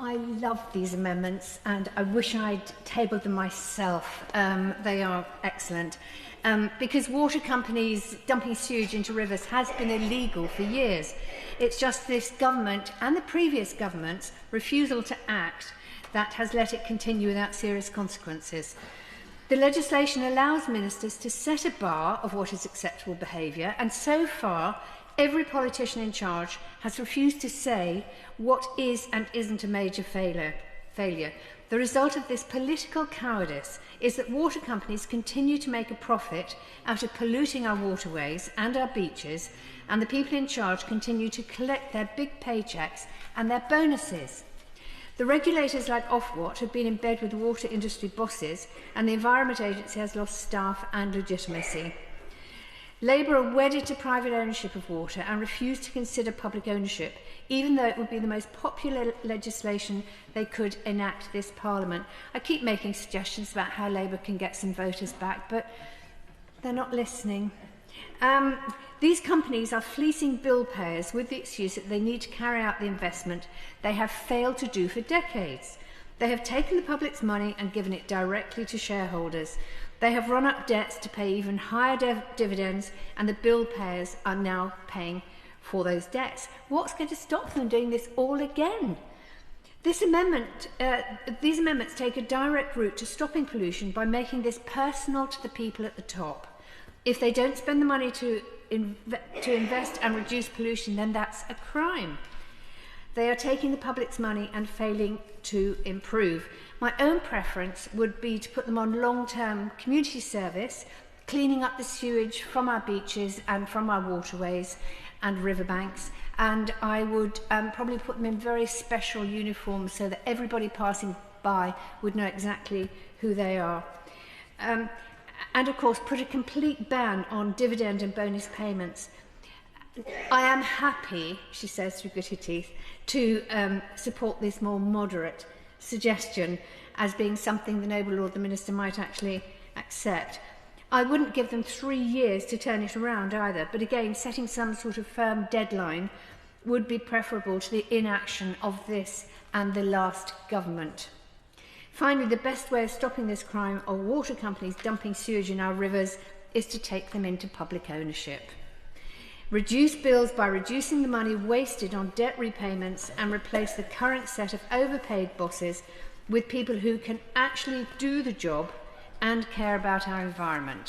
I love these amendments and I wish I'd tabled them myself. They are excellent. Because water companies dumping sewage into rivers has been illegal for years. It's just this government and the previous government's refusal to act that has let it continue without serious consequences. The legislation allows ministers to set a bar of what is acceptable behaviour, and so far every politician in charge has refused to say what is and isn't a major failure. The result of this political cowardice is that water companies continue to make a profit out of polluting our waterways and our beaches, and the people in charge continue to collect their big paychecks and their bonuses. The regulators like Ofwat have been in bed with the water industry bosses, and the Environment Agency has lost staff and legitimacy. Labour are wedded to private ownership of water and refuse to consider public ownership, even though it would be the most popular legislation they could enact this Parliament. I keep making suggestions about how Labour can get some voters back, but they're not listening. These companies are fleecing bill payers with the excuse that they need to carry out the investment they have failed to do for decades. They have taken the public's money and given it directly to shareholders. They have run up debts to pay even higher dividends, and the bill payers are now paying for those debts. What's going to stop them doing this all again? These amendments take a direct route to stopping pollution by making this personal to the people at the top. If they don't spend the money to invest and reduce pollution, then that's a crime. They are taking the public's money and failing to improve. My own preference would be to put them on long-term community service, cleaning up the sewage from our beaches and from our waterways and riverbanks, and I would probably put them in very special uniforms so that everybody passing by would know exactly who they are. And of course, put a complete ban on dividend and bonus payments. I am happy, she says through gritted teeth, to support this more moderate suggestion as being something the Noble Lord the Minister might actually accept. I wouldn't give them 3 years to turn it around either, but again, setting some sort of firm deadline would be preferable to the inaction of this and the last government. Finally, the best way of stopping this crime of water companies dumping sewage in our rivers is to take them into public ownership. Reduce bills by reducing the money wasted on debt repayments and replace the current set of overpaid bosses with people who can actually do the job and care about our environment.